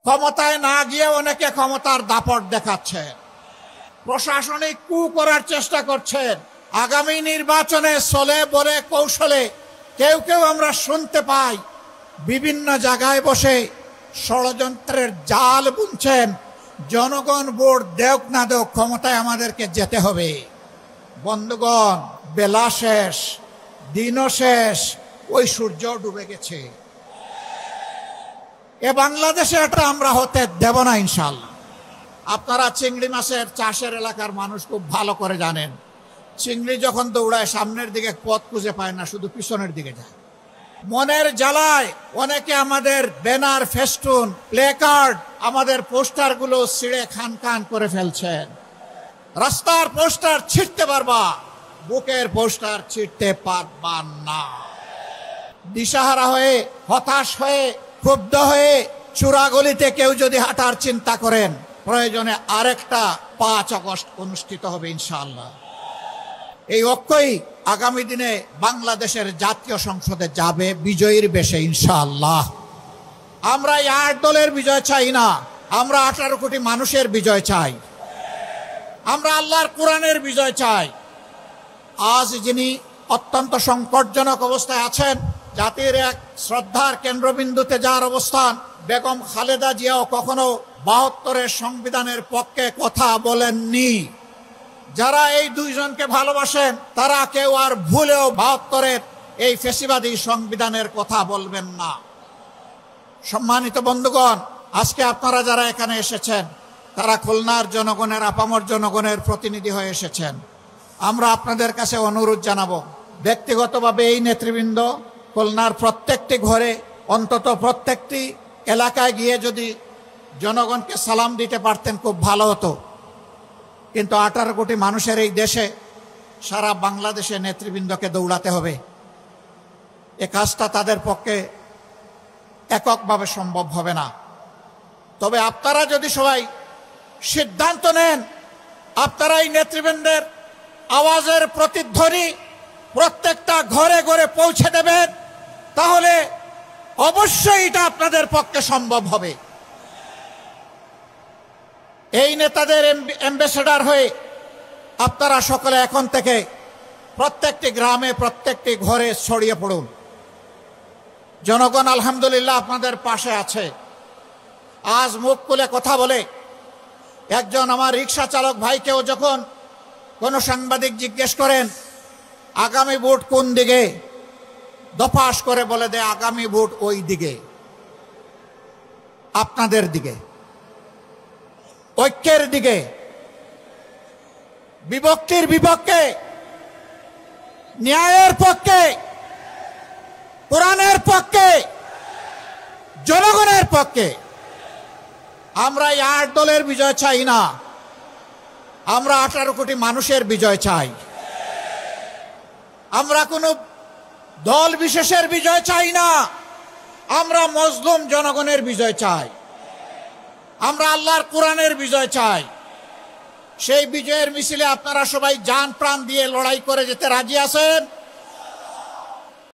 ক্ষমতায় না গিয়ে অনেকে ক্ষমতার দাপট দেখাচ্ছেন, প্রশাসনিক কু করার চেষ্টা করছেন। আগামী নির্বাচনে চলে বলে কৌশলে কেউ কেউ আমরা শুনতে পাই বিভিন্ন জায়গায় বসে ষড়যন্ত্রের জাল বুনছেন। জনগণ ভোট দেওক না দেওক, ক্ষমতায় আমাদেরকে যেতে হবে। বন্ধুগণ, বেলা শেষ, দিনও শেষ, ওই সূর্য ডুবে গেছে। এ বাংলাদেশে এটা আমরা হতে দেব না ইনশাআল্লাহ। আপনারা চিংড়ি মাছের চাষের এলাকার মানুষ খুব ভালো করে জানেন, চিংড়ি যখন দৌড়ায় সামনের দিকে পথ খুঁজে পায় না, শুধু পিছনের দিকে যায়। মনের জ্বালায় অনেকে আমাদের ব্যানার, ফেস্টুন, প্লেকার্ড, আমাদের পোস্টারগুলো ছিঁড়ে খান খান করে ফেলছেন। রাস্তার পোস্টার ছিঁড়তে পারবা, বুকের পোস্টার ছিঁড়তে পারবা না। দিশাহারা হয়ে, হতাশ হয়ে, ক্ষুব্ধ হয়ে চূড়াগলিতে কেউ যদি হাঁটার চিন্তা করেন, প্রয়োজনে আরেকটা 5 আগস্ট অনুষ্ঠিত হবে ইনশাআল্লাহ। এই ঐক্যই আগামী দিনে বাংলাদেশের জাতীয় সংসদে যাবে বিজয়ীর বেশে ইনশাআল্লাহ। আমরা এই 8 দলের বিজয় চাই না, আমরা 18 কোটি মানুষের বিজয় চাই। আমরা আল্লাহর কোরআনের বিজয় চাই। আজ যিনি অত্যন্ত সংকটজনক অবস্থায় আছেন, জাতির এক শ্রদ্ধার কেন্দ্রবিন্দুতে যার অবস্থান, বেগম খালেদা জিয়াও কখনো 72-এর সংবিধানের পক্ষে কথা বলেননি। যারা এই দুইজনকে ভালোবাসেন তারা কেউ আর ভুলেও 72-এর এই ফ্যাসিবাদী সংবিধানের কথা বলবেন না। সম্মানিত বন্ধুগণ, আজকে আপনারা যারা এখানে এসেছেন তারা খুলনার জনগণের, আপামর জনগণের প্রতিনিধি হয়ে এসেছেন। আমরা আপনাদের কাছে অনুরোধ জানাবো, ব্যক্তিগতভাবে এই নেতৃবৃন্দ খুলনার প্রত্যেকটি ঘরে, অন্তত প্রত্যেকটি এলাকায় গিয়ে যদি জনগণকে সালাম দিতে পারতেন খুব ভালো হতো। কিন্তু 18 কোটি মানুষের এই দেশে সারা বাংলাদেশে নেতৃবৃন্দকে দৌড়াতে হবে। এ কাজটা তাদের পক্ষে এককভাবে সম্ভব হবে না। তবে আপনারা যদি সবাই সিদ্ধান্ত নেন, আপনারা এই নেতৃবৃন্দের আওয়াজের প্রতিধ্বনি প্রত্যেকটা ঘরে ঘরে পৌঁছে দেবেন, তাহলে অবশ্যই এটা আপনাদের পক্ষে সম্ভব হবে। এই নেতাদের অ্যাম্বাসেডর হয়ে আপনারা সকলে এখন থেকে প্রত্যেকটি গ্রামে, প্রত্যেকটি ঘরে ছড়িয়ে পড়ুন। জনগণ আলহামদুলিল্লাহ আপনাদের পাশে আছে। আজ মুখ খুলে কথা বলে একজন আমার রিক্সা চালক ভাইকেও যখন কোনো সাংবাদিক জিজ্ঞেস করেন আগামী ভোট কোন দিকে, দফাস করে বলে দেয় আগামী ভোট ওই দিকে, আপনাদের দিকে, ঐক্যের দিকে, বিভক্তির বিপক্ষে, ন্যায়ের পক্ষে, কোরআনের পক্ষে, জনগণের পক্ষে। আমরা এই 8 দলের বিজয় চাই না, আমরা 18 কোটি মানুষের বিজয় চাই। আমরা কোনো দল বিশেষের বিজয় চাই না, আমরা মজলুম জনগণের বিজয় চাই। আমরা আল্লাহর কোরআনের বিজয় চাই। সেই বিজয়ের মিছিলে আপনারা সবাই জান প্রাণ দিয়ে লড়াই করে যেতে রাজি আছেন?